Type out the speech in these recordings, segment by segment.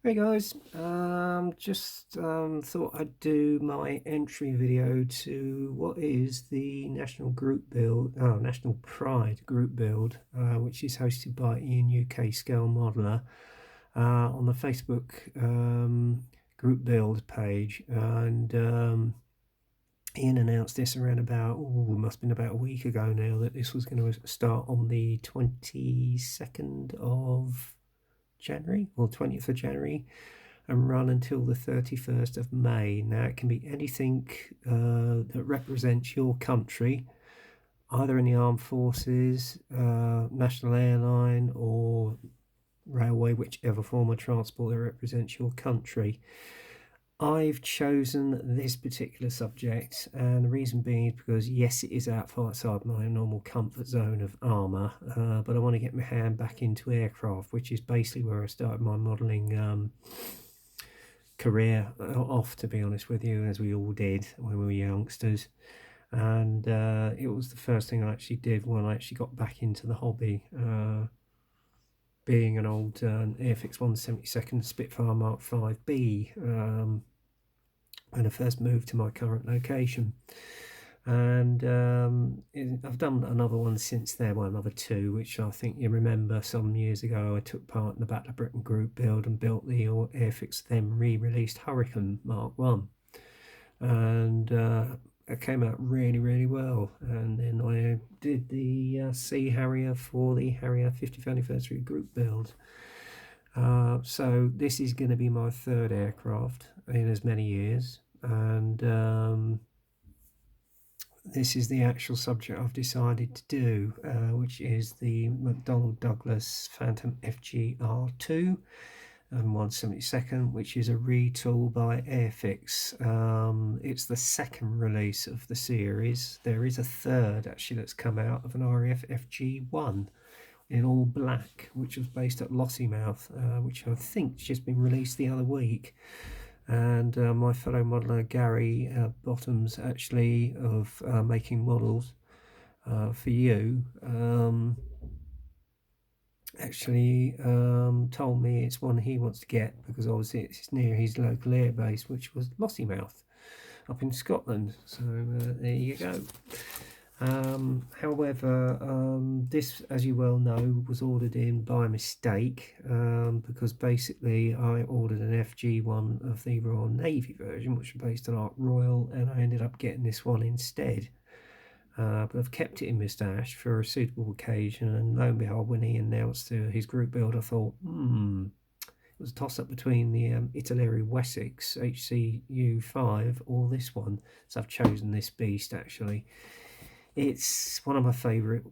Hey guys, just thought I'd do my entry video to what is the National Pride group build, which is hosted by Ian UK Scale Modeller on the Facebook group build page. And Ian announced this around about, must have been about a week ago now, that this was going to start on the 22nd of January or 20th of January and run until the 31st of May. Now, it can be anything that represents your country, either in the armed forces, national airline, or railway, whichever form of transport that represents your country. I've chosen this particular subject, and the reason being is because, yes, it is outside my normal comfort zone of armour, but I want to get my hand back into aircraft, which is basically where I started my modelling career off, to be honest with you, as we all did when we were youngsters. And it was the first thing I actually did when I actually got back into the hobby, being an old Airfix 172nd Spitfire Mark 5B when I first moved to my current location. And I've done another one since then, well, another two, which I think you remember some years ago I took part in the Battle of Britain group build and built the Airfix then re-released Hurricane Mark 1. And it came out really well. And then I did the Sea Harrier for the Harrier 50th anniversary group build. So this is going to be my third aircraft in as many years, and this is the actual subject I've decided to do, which is the McDonnell Douglas Phantom FGR2 and 172nd, which is a retool by Airfix. It's the second release of the series. There is a third actually that's come out of an RAF FG1 in all black, which was based at Lossiemouth, which I think just been released the other week. And my fellow modeller Gary Bottoms, actually, of Making Models for You, actually told me it's one he wants to get because obviously it's near his local airbase, which was Lossiemouth up in Scotland. So there you go. However, this, as you well know, was ordered in by mistake, because basically I ordered an FG1 of the Royal Navy version, which was based on Ark Royal, and I ended up getting this one instead. But I've kept it in my stash for a suitable occasion, and lo and behold, when he announced his group build, I thought, it was a toss-up between the Italeri Wessex HCU5 or this one, so I've chosen this beast actually. It's one of my favourite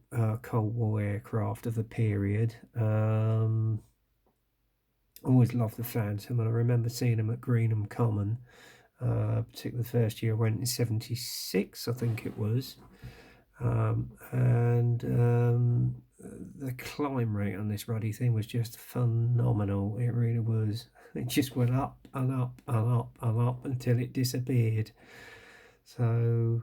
Cold War aircraft of the period. Always loved the Phantom, and I remember seeing him at Greenham Common, particularly the first year I went in 76, I think it was. The climb rate on this ruddy thing was just phenomenal. It really was. It just went up and up and up and up until it disappeared. So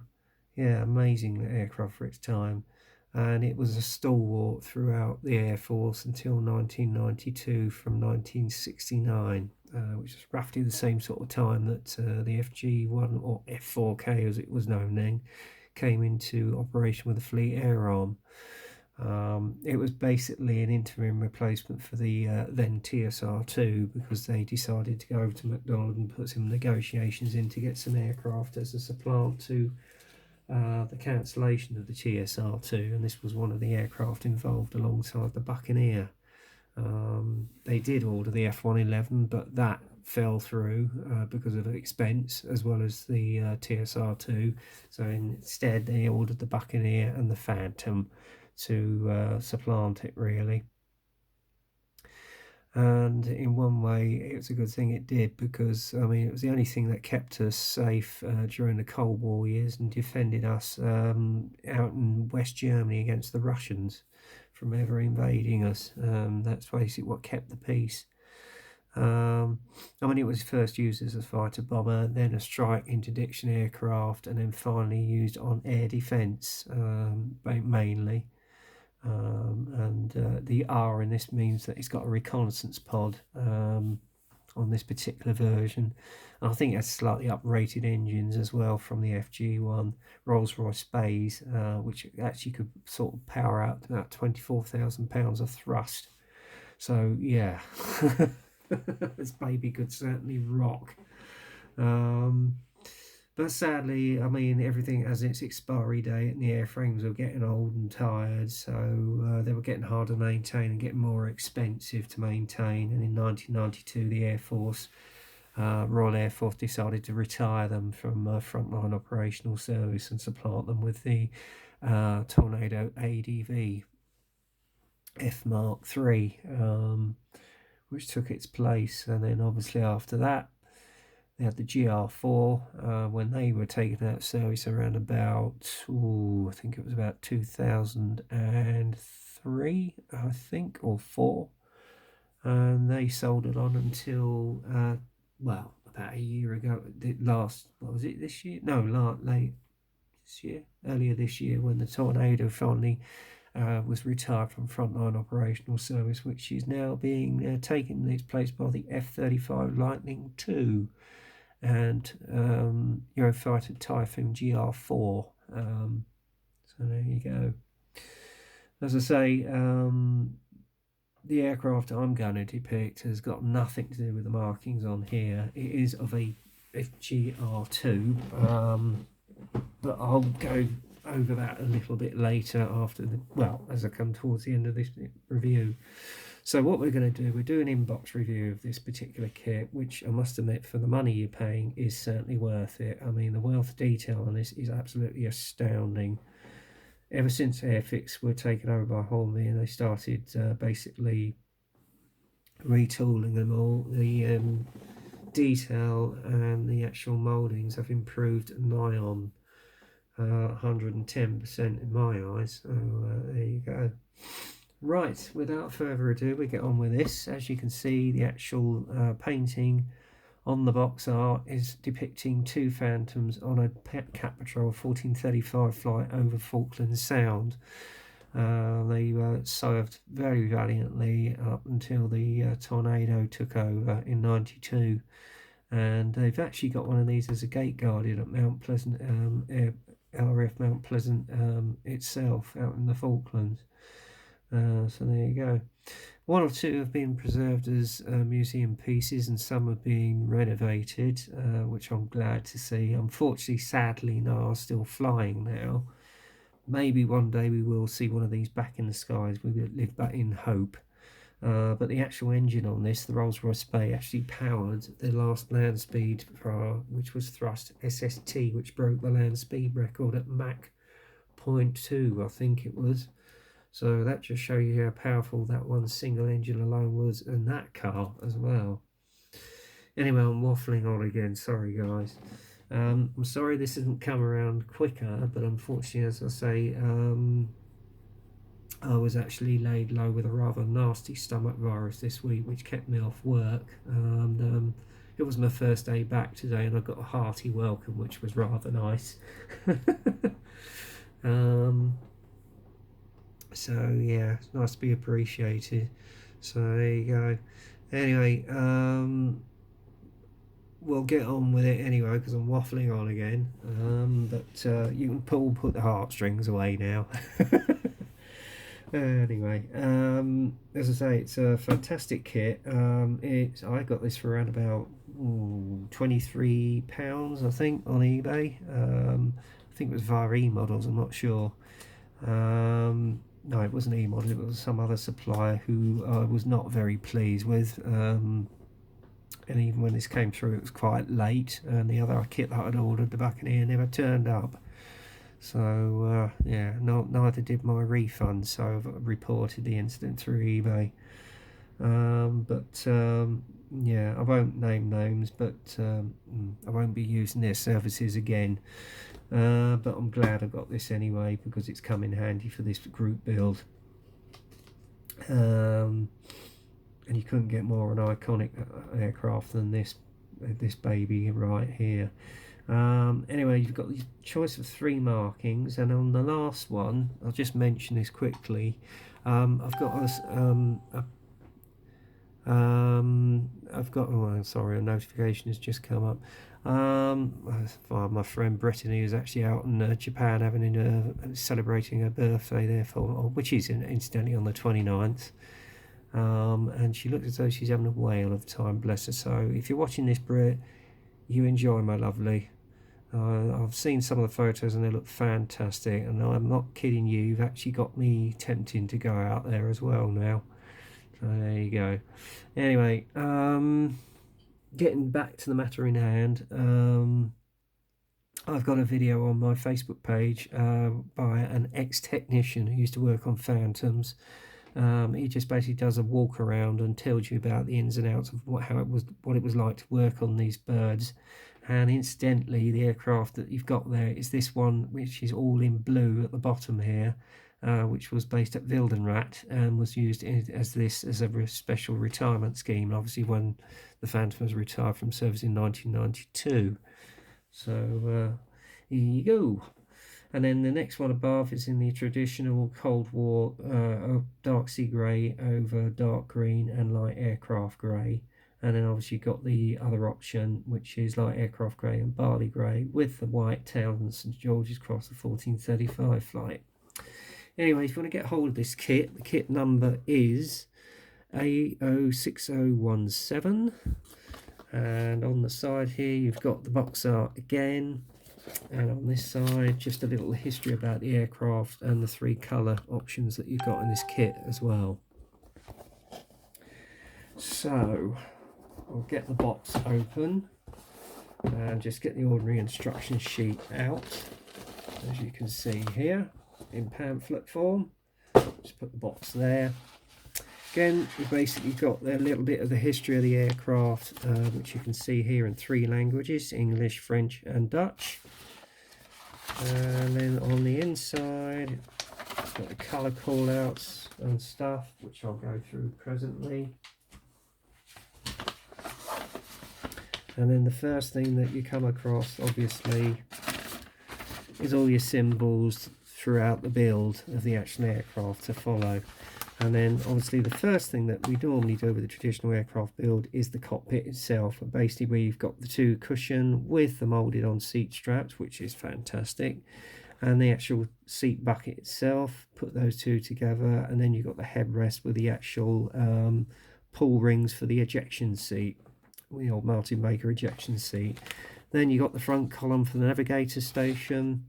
yeah, amazing aircraft for its time, and it was a stalwart throughout the Air Force until 1992 from 1969, which is roughly the same sort of time that the FG1, or F4K as it was known then, came into operation with the Fleet Air Arm. It was basically an interim replacement for the then TSR2, because they decided to go over to McDonnell and put some negotiations in to get some aircraft as a supplant to the cancellation of the TSR2, and this was one of the aircraft involved alongside the Buccaneer. They did order the F111, but that fell through because of expense as well as the TSR2, so instead they ordered the Buccaneer and the Phantom to supplant it, really. And in one way it's a good thing it did, because I mean it was the only thing that kept us safe during the Cold War years and defended us out in West Germany against the Russians from ever invading us. That's basically what kept the peace. I mean, it was first used as a fighter bomber, then a strike interdiction aircraft, and then finally used on air defence mainly. The R in this means that it's got a reconnaissance pod, on this particular version. And I think it has slightly uprated engines as well from the FG1 Rolls-Royce bays, which actually could sort of power out to about 24,000 pounds of thrust. So yeah, this baby could certainly rock. But sadly, I mean, everything has its expiry date, and the airframes were getting old and tired, so they were getting harder to maintain and getting more expensive to maintain. And in 1992, the Air Force, Royal Air Force, decided to retire them from frontline operational service and supplant them with the Tornado ADV F Mark III, which took its place. And then obviously after that, they had the GR4 when they were taken out of service around about, I think it was about 2003, I think, or 4. And they sold it on until, well, about a year ago. What was it, this year? No, late this year, earlier this year, when the Tornado finally was retired from frontline operational service, which is now being taken its place by the F-35 Lightning II and Eurofighter Typhoon GR4. So there you go. As I say, the aircraft I'm going to depict has got nothing to do with the markings on here. It is of a GR2, but I'll go over that a little bit later after as I come towards the end of this review. So what we're going to do, we're doing an inbox review of this particular kit, which I must admit, for the money you're paying, is certainly worth it. I mean, the wealth of detail on this is absolutely astounding. Ever since Airfix were taken over by Hornby and they started basically retooling them all, the detail and the actual mouldings have improved nigh on 110% in my eyes. So there you go. Right, without further ado, we get on with this. As you can see, the actual painting on the box art is depicting two Phantoms on a Cat Patrol 1435 flight over Falkland Sound. They served very valiantly up until the Tornado took over in '92, and they've actually got one of these as a gate guardian at Mount Pleasant, RAF Mount Pleasant itself, out in the Falklands. So there you go. One or two have been preserved as museum pieces, and some are being renovated, which I'm glad to see. Unfortunately, sadly, no, are still flying now. Maybe one day we will see one of these back in the skies. We live back in hope. But the actual engine on this, the Rolls-Royce Bay, actually powered the last land speed, which was thrust SST, which broke the land speed record at Mach 0.2, I think it was. So that just shows you how powerful that one single engine alone was in that car as well. Anyway, I'm waffling on again, sorry guys. I'm sorry this hasn't come around quicker, but unfortunately, as I say, I was actually laid low with a rather nasty stomach virus this week, which kept me off work. And it was my first day back today, and I got a hearty welcome, which was rather nice. So yeah, it's nice to be appreciated. So there you go. Anyway, we'll get on with it anyway, because I'm waffling on again. But you can put the heartstrings away now. Anyway, as I say, it's a fantastic kit. I got this for around about £23, I think, on eBay. I think it was via E-Models, I'm not sure. No, it wasn't E-Models, it was some other supplier who I was not very pleased with. And even when this came through, it was quite late, and the other kit that I'd ordered, the Buccaneer, never turned up. So yeah, neither did my refund, so I've reported the incident through eBay. Yeah, I won't name names, but I won't be using their services again. But I'm glad I got this anyway, because it's come in handy for this group build. And you couldn't get more an iconic aircraft than this baby right here. Anyway, you've got the choice of 3 markings, and on the last one, I'll just mention this quickly. I've got a I've got, oh, sorry, a notification has just come up. My friend Brittany is actually out in Japan celebrating her birthday there, which is incidentally on the 29th. And she looks as though she's having a whale of time, bless her. So if you're watching this, Brit, you enjoy, my lovely. I've seen some of the photos and they look fantastic, and I'm not kidding you, you've actually got me tempting to go out there as well now. So there you go. Anyway, getting back to the matter in hand, I've got a video on my Facebook page by an ex-technician who used to work on Phantoms. He just basically does a walk around and tells you about the ins and outs of what it was like to work on these birds. And incidentally, the aircraft that you've got there is this one, which is all in blue at the bottom here, which was based at Wildenrat and was used as a special retirement scheme. Obviously, when the Phantom was retired from service in 1992. So here you go. And then the next one above is in the traditional Cold War dark sea grey over dark green and light aircraft grey. And then obviously you've got the other option, which is light aircraft grey and barley grey with the white tail and St George's Cross, the 1435 flight. Anyway, if you want to get hold of this kit, the kit number is A06017. And on the side here, you've got the box art again. And on this side, just a little history about the aircraft and the 3 colour options that you've got in this kit as well. So I'll get the box open and just get the ordinary instruction sheet out, as you can see here in pamphlet form. Just put the box there. Again, you've basically got a little bit of the history of the aircraft, which you can see here in 3 languages, English, French and Dutch. And then on the inside, it's got the colour callouts and stuff, which I'll go through presently. And then the first thing that you come across, obviously, is all your symbols throughout the build of the actual aircraft to follow. And then obviously the first thing that we normally do with the traditional aircraft build is the cockpit itself. And basically we've got the 2 cushion with the moulded on seat straps, which is fantastic. And the actual seat bucket itself, put those 2 together. And then you've got the headrest with the actual pull rings for the ejection seat, the old Martin Baker ejection seat. Then you've got the front column for the navigator station.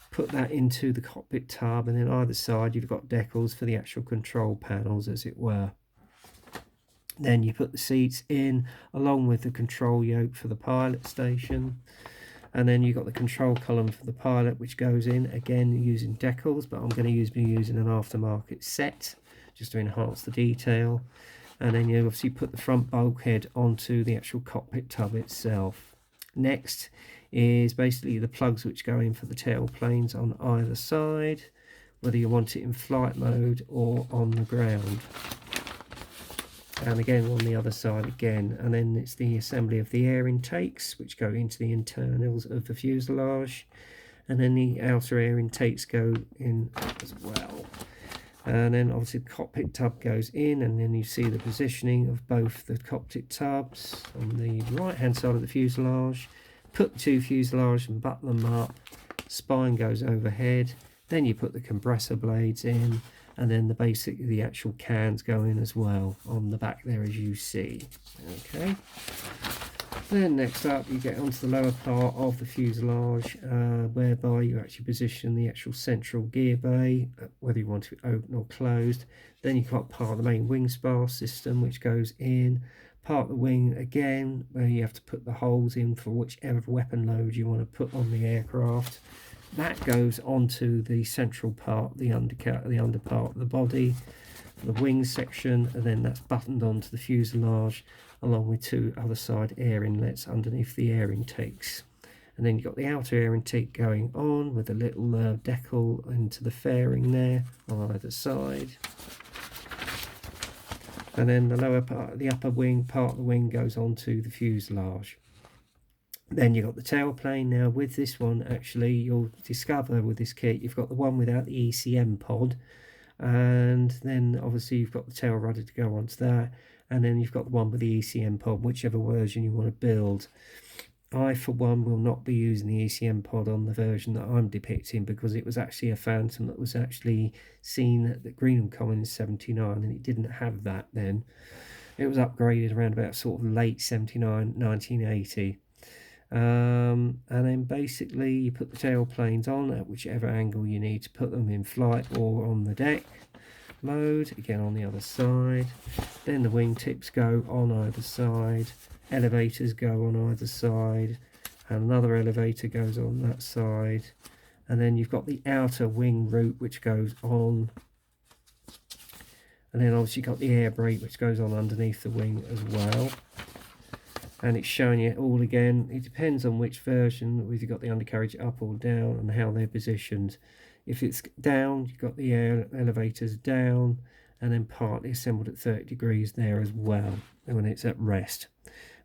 Put that into the cockpit tub, and then either side you've got decals for the actual control panels, as it were. Then you put the seats in along with the control yoke for the pilot station, and then you've got the control column for the pilot, which goes in again using decals, but I'm going to be using an aftermarket set just to enhance the detail. And then you obviously put the front bulkhead onto the actual cockpit tub itself. Next is basically the plugs which go in for the tail planes on either side, whether you want it in flight mode or on the ground. And again on the other side again. And then it's the assembly of the air intakes, which go into the internals of the fuselage, and then the outer air intakes go in as well. And then obviously the cockpit tub goes in, and then you see the positioning of both the cockpit tubs on the right hand side of the fuselage. Put the 2 fuselage and button them up, spine goes overhead, then you put the compressor blades in, and then the actual cans go in as well on the back there, as you see. Okay. Then next up you get onto the lower part of the fuselage, whereby you actually position the actual central gear bay, whether you want it open or closed. Then you've got part of the main wing spar system, which goes in. Part of the wing again, where you have to put the holes in for whichever weapon load you want to put on the aircraft. That goes onto the central part, the under part of the body, the wing section, and then that's buttoned onto the fuselage, along with 2 other side air inlets underneath the air intakes. And then you've got the outer air intake going on with a little decal into the fairing there on either side. And then the lower part, the upper wing part of the wing goes onto the fuselage. Then you've got the tailplane. Now with this one, actually, you'll discover with this kit, you've got the one without the ECM pod. And then obviously you've got the tail rudder to go onto that. and then you've got the one with the ECM pod, whichever version you want to build. I, for one, will not be using the ECM pod on the version that I'm depicting, because it was actually a Phantom that was actually seen at the Greenham Common in 79, and it didn't have that then. It was upgraded around about sort of late 79, 1980. And then basically you put the tailplanes on at whichever angle you need to put them, in flight or on the deck mode, again on the other side. Then the wingtips go on either side, elevators go on either side, and another elevator goes on that side, and then you've got the outer wing root which goes on, and then obviously you've got the air brake which goes on underneath the wing as well. And it's showing you all again. It depends on which version, whether you've got the undercarriage up or down and how they're positioned. If it's down, you've got the air elevators down and then partly assembled at 30 degrees there as well when it's at rest.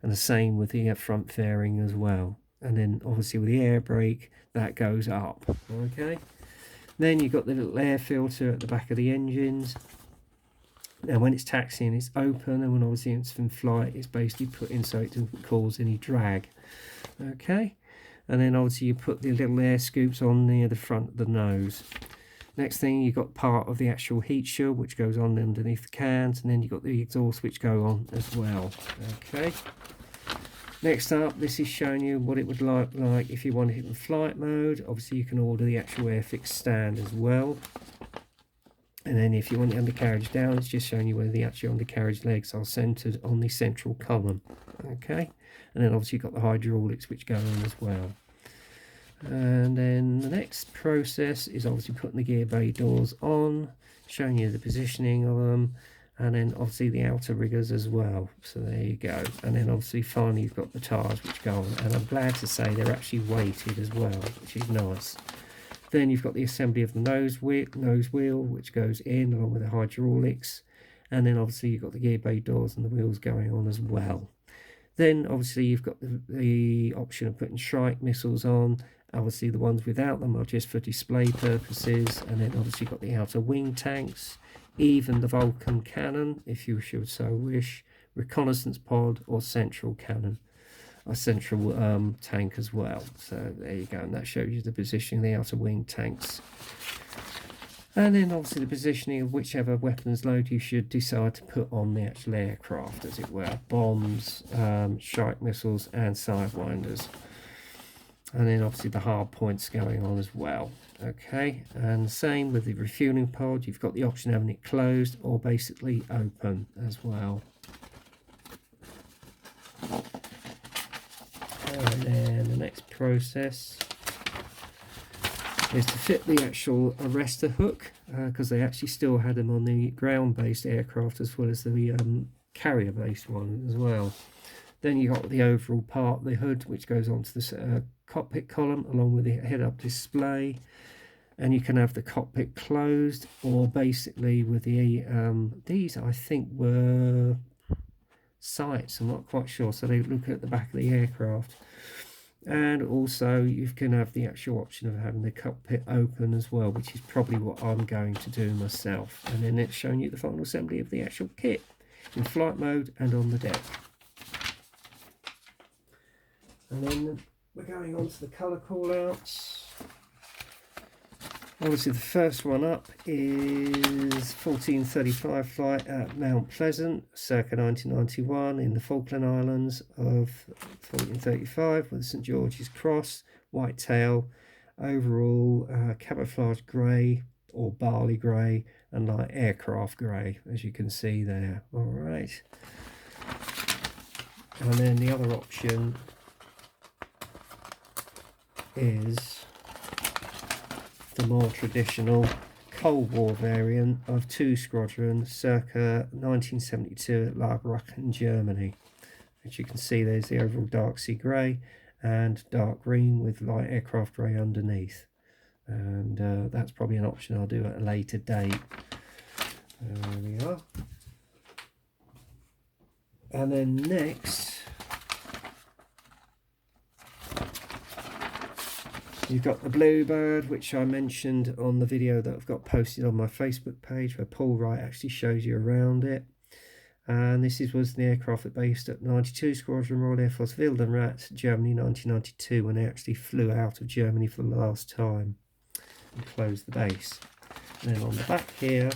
And the same with the front fairing as well. And then obviously with the air brake, that goes up. Okay. Then you've got the little air filter at the back of the engines. Now when it's taxiing, it's open, and when obviously it's in flight, it's basically put in so it doesn't cause any drag. Okay, and then obviously you put the little air scoops on near the front of the nose. Next thing, you've got part of the actual heat shield which goes on underneath the cans, and then you've got the exhaust which go on as well. Okay. Next up, this is showing you what it would look like if you wanted it in flight mode. Obviously you can order the actual Airfix stand as well. And then if you want the undercarriage down, it's just showing you where the actual undercarriage legs are centered on the central column. Okay, and then obviously you've got the hydraulics which go on as well. And then the next process is obviously putting the gear bay doors on, showing you the positioning of them, and then obviously the outer riggers as well. So there you go. And then obviously finally you've got the tires which go on, and I'm glad to say they're actually weighted as well, which is nice. Then you've got the assembly of the nose wheel which goes in along with the hydraulics, and then obviously you've got the gear bay doors and the wheels going on as well. Then obviously you've got the option of putting Shrike missiles on. Obviously the ones without them are just for display purposes, and then obviously you've got the outer wing tanks, even the Vulcan cannon if you should so wish, reconnaissance pod or central cannon. A central tank as well. So there you go, and that shows you the positioning of the outer wing tanks, and then obviously the positioning of whichever weapons load you should decide to put on the actual aircraft, as it were, bombs, strike missiles and sidewinders, and then obviously the hard points going on as well. Okay, and same with the refueling pod, you've got the option of having it closed or basically open as well. And then the next process is to fit the actual arrestor hook, because they actually still had them on the ground-based aircraft as well as the carrier-based one as well. Then you got the overall part, the hood, which goes onto the cockpit column along with the head-up display, and you can have the cockpit closed or basically with the these I think were sights, I'm not quite sure, so they look at the back of the aircraft. And also you can have the actual option of having the cockpit open as well, which is probably what I'm going to do myself. And then it's showing you the final assembly of the actual kit in flight mode and on the deck. And then we're going on to the colour callouts. Obviously the first one up is 1435 flight at Mount Pleasant, circa 1991 in the Falkland Islands of 1435 with the St George's Cross, white tail, overall camouflage grey or barley grey and light aircraft grey, as you can see there. Alright, and then the other option is the more traditional Cold War variant of 2 Squadron circa 1972 at Lagerbrücken, Germany. As you can see, there's the overall dark sea grey and dark green with light aircraft grey underneath, and that's probably an option I'll do at a later date. There we are. And then next you've got the Bluebird, which I mentioned on the video that I've got posted on my Facebook page, where Paul Wright actually shows you around it. And this was the aircraft that based at 92 Squadron Royal Air Force Wildenrath, Germany, 1992, when they actually flew out of Germany for the last time and closed the base. And then on the back here,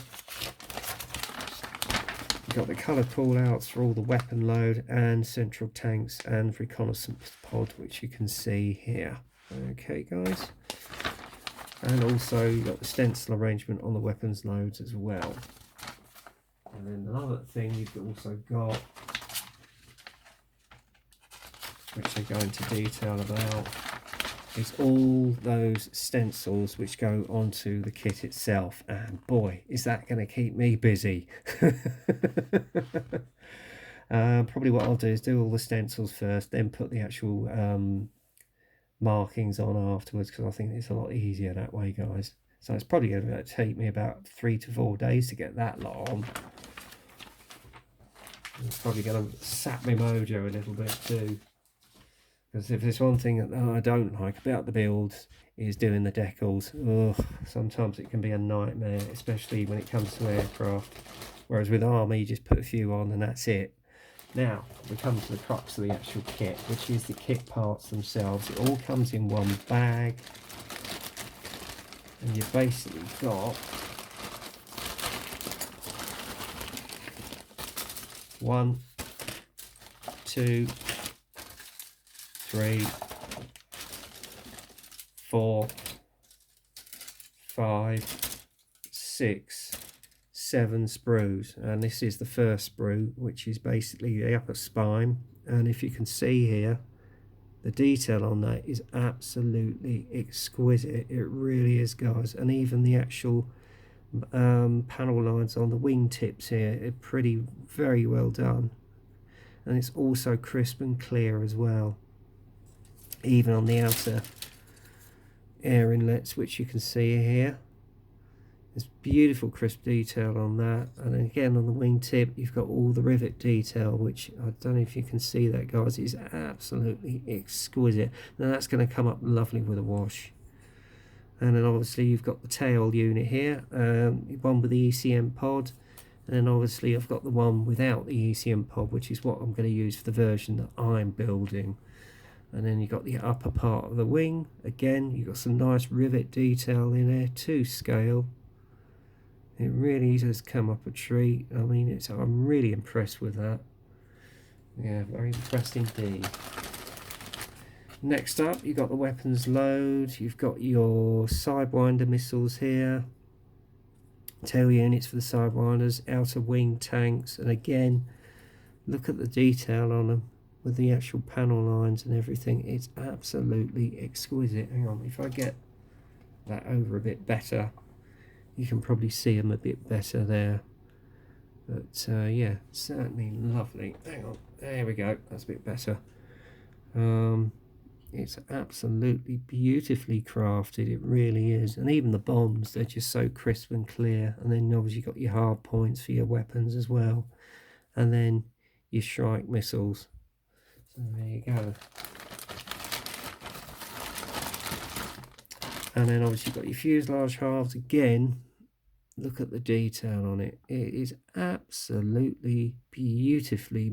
you've got the colour call-outs for all the weapon load and central tanks and reconnaissance pod, which you can see here. Okay, guys. And also you've got the stencil arrangement on the weapons loads as well. And then another thing you've also got, which they go into detail about, is all those stencils which go onto the kit itself. And boy, is that going to keep me busy. Probably what I'll do is do all the stencils first, then put the actual markings on afterwards, because I think it's a lot easier that way, guys. So it's probably going to take me about 3 to 4 days to get that lot on. It's probably going to sap my mojo a little bit too, because if there's one thing that I don't like about the builds is doing the decals. Ugh, sometimes it can be a nightmare, especially when it comes to aircraft, whereas with armour you just put a few on and that's it. Now we come to the crux of the actual kit, which is the kit parts themselves. It all comes in one bag, and you've basically got 1, 2, 3, 4, 5, 6, 7 sprues, and this is the first sprue, which is basically the upper spine. And if you can see here, the detail on that is absolutely exquisite. It really is, guys. And even the actual panel lines on the wing tips here are very well done, and it's also crisp and clear as well, even on the outer air inlets, which you can see here. There's beautiful crisp detail on that. And then again on the wing tip you've got all the rivet detail, which I don't know if you can see that, guys, is absolutely exquisite. Now that's going to come up lovely with a wash. And then obviously you've got the tail unit here, one with the ECM pod, and then obviously I've got the one without the ECM pod, which is what I'm going to use for the version that I'm building. And then you've got the upper part of the wing. Again, you've got some nice rivet detail in there to scale. It really does come up a treat. I mean, I'm really impressed with that. Yeah, very impressed indeed. Next up, you've got the weapons load. You've got your sidewinder missiles here, tail units for the sidewinders, outer wing tanks, and again, look at the detail on them with the actual panel lines and everything. It's absolutely exquisite. Hang on, if I get that over a bit better, you can probably see them a bit better there. But yeah, certainly lovely. Hang on, there we go, that's a bit better. It's absolutely beautifully crafted, it really is. And even the bombs, they're just so crisp and clear. And then obviously you've got your hard points for your weapons as well, and then your strike missiles. So there you go. And then obviously you've got your fuselage halves. Again, look at the detail on it. It is absolutely beautifully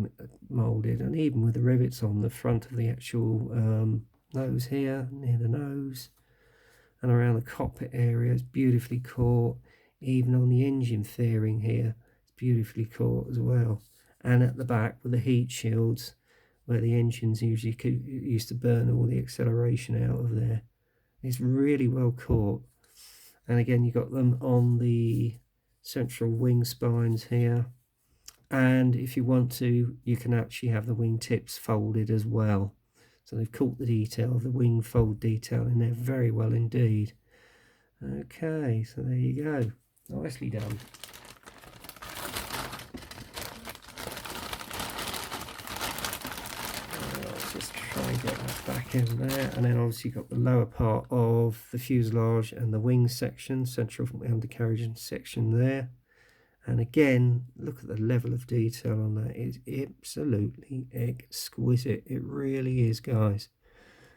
moulded, and even with the rivets on the front of the actual nose here, near the nose, and around the cockpit area, it's beautifully caught. Even on the engine fairing here, it's beautifully caught as well. And at the back with the heat shields, where the engines usually used to burn all the acceleration out of there. It's really well caught. And again, you've got them on the central wing spines here. And if you want to, you can actually have the wing tips folded as well. So they've caught the detail of the wing fold detail in there very well indeed. Okay, so there you go. Nicely done. Let's just try and get that back in there. And then obviously you've got the lower part of the fuselage and the wing section, central undercarriage section there. And again, look at the level of detail on that. It's absolutely exquisite. It really is, guys.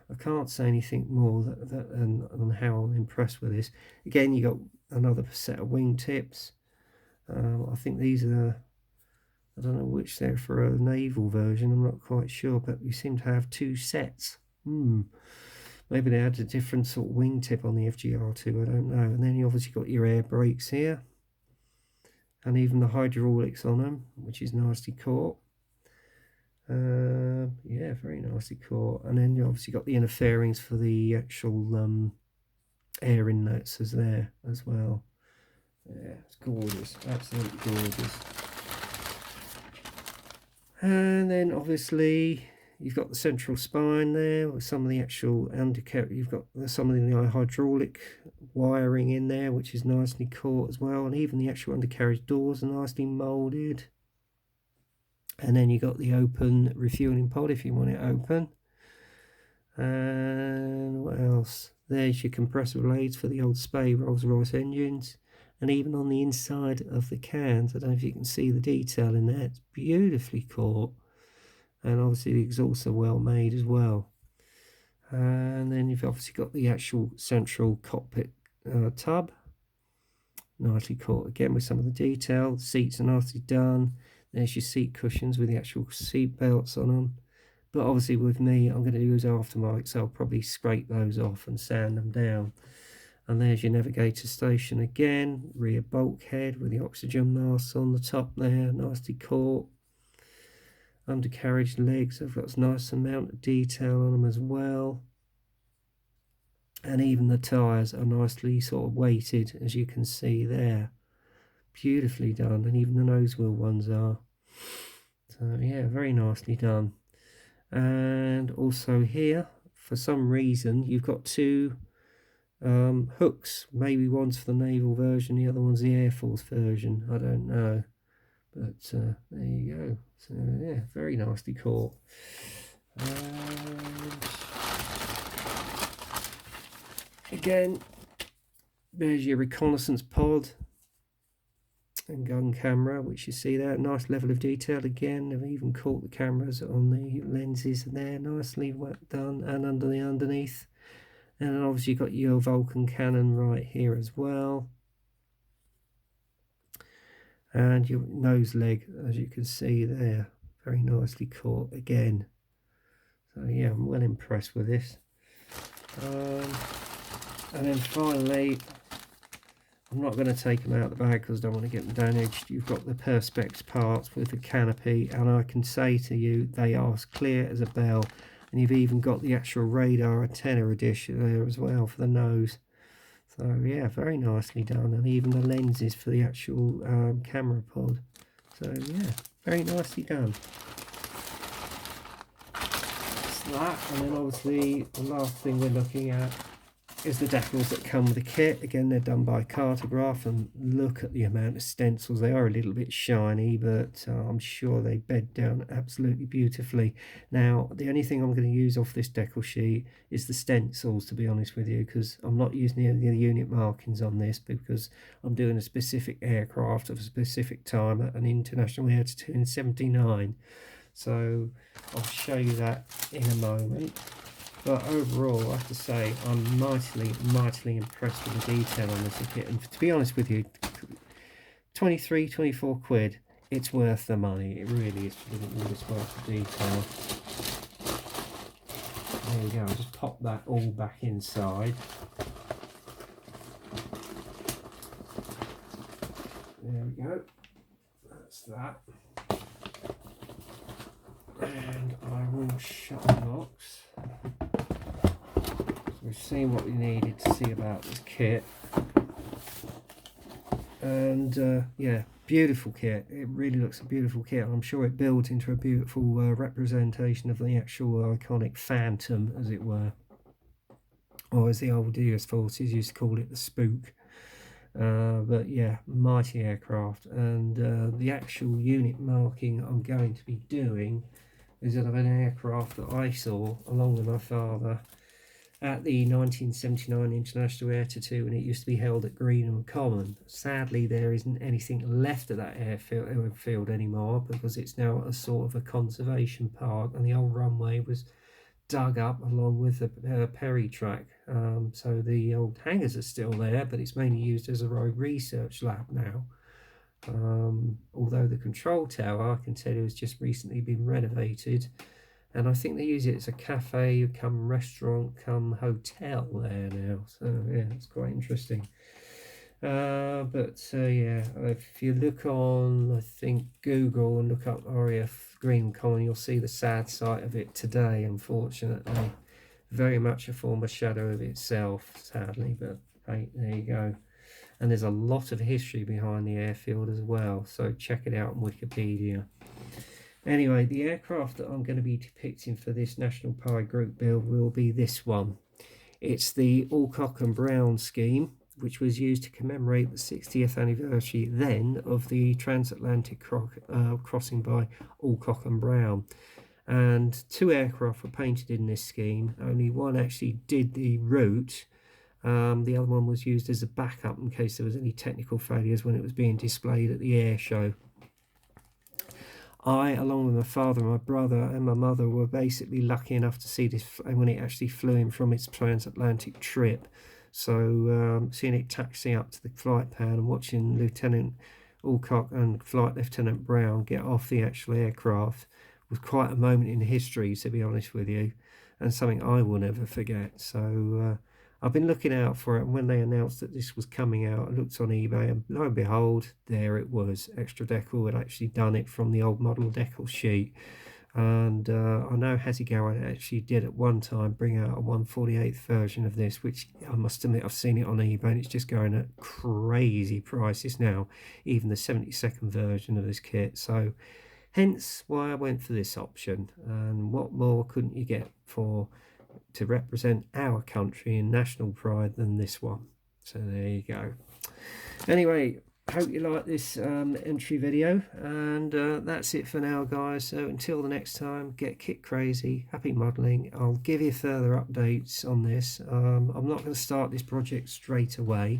I can't say anything more than how I'm impressed with this. Again, you got another set of wing tips. I think these are I don't know which they're for a naval version, I'm not quite sure, but you seem to have 2 sets. Maybe they had a different sort of wingtip on the FGR2, I don't know. And then you obviously got your air brakes here, and even the hydraulics on them, which is nicely caught. Yeah, very nicely caught. And then you obviously got the inner fairings for the actual air inlets as there as well. Yeah, it's gorgeous, absolutely gorgeous. And then obviously you've got the central spine there with some of the actual undercarriage. You've got some of the hydraulic wiring in there, which is nicely caught as well, and even the actual undercarriage doors are nicely moulded. And then you got the open refueling pod if you want it open. And what else? There's your compressor blades for the old Spey Rolls-Royce engines. And even on the inside of the cans, I don't know if you can see the detail in there, it's beautifully caught. And obviously the exhausts are well made as well. And then you've obviously got the actual central cockpit tub, nicely caught again with some of the detail. The seats are nicely done. There's your seat cushions with the actual seat belts on them. But obviously with me, I'm going to use aftermarket, so I'll probably scrape those off and sand them down. And there's your navigator station again, rear bulkhead with the oxygen masks on the top there, nicely caught. Undercarriage legs have got a nice amount of detail on them as well. And even the tyres are nicely sort of weighted, as you can see there. Beautifully done, and even the nose wheel ones are. So yeah, very nicely done. And also here, for some reason, you've got 2 hooks. Maybe one's for the naval version, the other one's the Air Force version. I don't know. But there you go. So yeah, very nicely caught. And again, there's your reconnaissance pod and gun camera, which you see there. Nice level of detail again. They've even caught the cameras on the lenses there, nicely done, and underneath. And then obviously you've got your Vulcan cannon right here as well. And your nose leg, as you can see there, very nicely caught again. So yeah, I'm well impressed with this. And then finally, I'm not going to take them out of the bag because I don't want to get them damaged. You've got the Perspex parts with the canopy, and I can say to you, they are as clear as a bell. And you've even got the actual radar antenna addition there as well for the nose. So yeah, very nicely done, and even the lenses for the actual camera pod. So yeah, very nicely done. That's that, and then obviously the last thing we're looking at is the decals that come with the kit. Again, they're done by Cartograph, and look at the amount of stencils. They are a little bit shiny, but I'm sure they bed down absolutely beautifully. Now, the only thing I'm going to use off this decal sheet is the stencils, to be honest with you, because I'm not using any of the unit markings on this, because I'm doing a specific aircraft of a specific time at an international altitude in 79. So I'll show you that in a moment. But overall, I have to say, I'm mightily impressed with the detail on this kit. And to be honest with you, 23, 24 quid, it's worth the money. It really is all this worth the detail. There we go, I'll just pop that all back inside. There we go, that's that. And I will shut the box. We've seen what we needed to see about this kit, and yeah, beautiful kit. It really looks a beautiful kit, and I'm sure it builds into a beautiful representation of the actual iconic Phantom, as it were, or as the old US forces used to call it, the Spook. But yeah, mighty aircraft. And the actual unit marking I'm going to be doing is of an aircraft that I saw along with my father at the 1979 International Air Tattoo, when it used to be held at Greenham Common. Sadly, there isn't anything left of that airfield anymore, because it's now a sort of a conservation park, and the old runway was dug up along with the Perry track. So the old hangars are still there, but it's mainly used as a road research lab now. Although the control tower, I can tell you, has just recently been renovated, and I think they use it as a cafe, come restaurant, come hotel there now. So yeah, it's quite interesting. Yeah, if you look on, I think, Google and look up RAF Green Common, you'll see the sad side of it today, unfortunately. Very much a former shadow of itself, sadly, but hey, there you go. And there's a lot of history behind the airfield as well, so check it out on Wikipedia. Anyway, the aircraft that I'm going to be depicting for this National Pride group build will be this one. It's the Alcock and Brown scheme, which was used to commemorate the 60th anniversary then of the transatlantic crossing by Alcock and Brown. And 2 aircraft were painted in this scheme. Only one actually did the route. The other one was used as a backup in case there was any technical failures when it was being displayed at the air show. I, along with my father, my brother and my mother, were basically lucky enough to see this when it actually flew in from its transatlantic trip. So seeing it taxi up to the flight pad and watching Lieutenant Alcock and Flight Lieutenant Brown get off the actual aircraft was quite a moment in history, to be honest with you, and something I will never forget. So I've been looking out for it, and when they announced that this was coming out, I looked on eBay, and lo and behold, there it was. Extra Decal had actually done it from the old model decal sheet. And I know Hasegawa actually did at one time bring out a 1/48th version of this, which I must admit I've seen it on eBay, and it's just going at crazy prices now, even the 72nd version of this kit. So hence why I went for this option, and what more couldn't you get to represent our country and national pride than this one. So there you go. Anyway, hope you like this entry video, and that's it for now, guys. So until the next time, get kit crazy, happy modelling. I'll give you further updates on this. I'm not going to start this project straight away.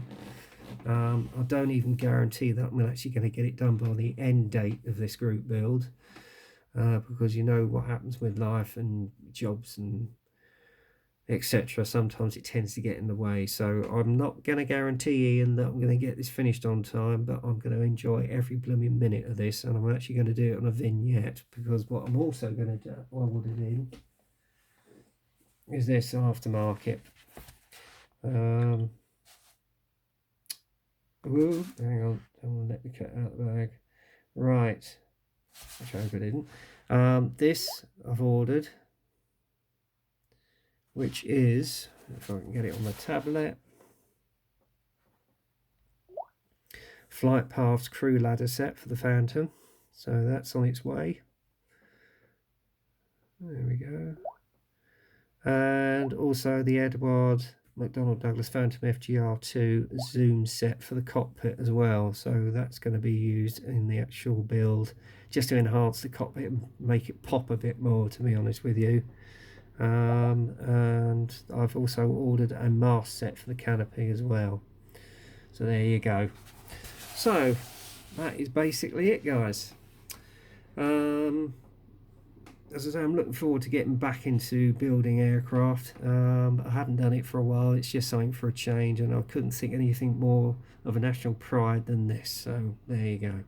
I don't even guarantee that I'm actually going to get it done by the end date of this group build, because you know what happens with life and jobs and etc. Sometimes it tends to get in the way. So I'm not going to guarantee Ian that I'm going to get this finished on time, but I'm going to enjoy every blooming minute of this, and I'm actually going to do it on a vignette, because what I'm also going to do while we're in is this aftermarket. Ooh, hang on, don't want to let the cat out of the bag. Right, which I hope I didn't. This I've ordered, which is, if I can get it on the tablet, Flight Paths crew ladder set for the Phantom. So that's on its way. There we go. And also the Edward McDonnell Douglas Phantom FGR2 zoom set for the cockpit as well. So that's going to be used in the actual build just to enhance the cockpit and make it pop a bit more, to be honest with you. And I've also ordered a mast set for the canopy as well. So there you go. So that is basically it, guys. As I say, I'm looking forward to getting back into building aircraft. I haven't done it for a while. It's just something for a change, and I couldn't think anything more of a national pride than this. So there you go.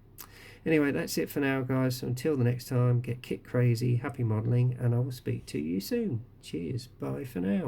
Anyway, that's it for now, guys. So until the next time, get kit crazy, happy modelling, and I will speak to you soon. Cheers. Bye for now.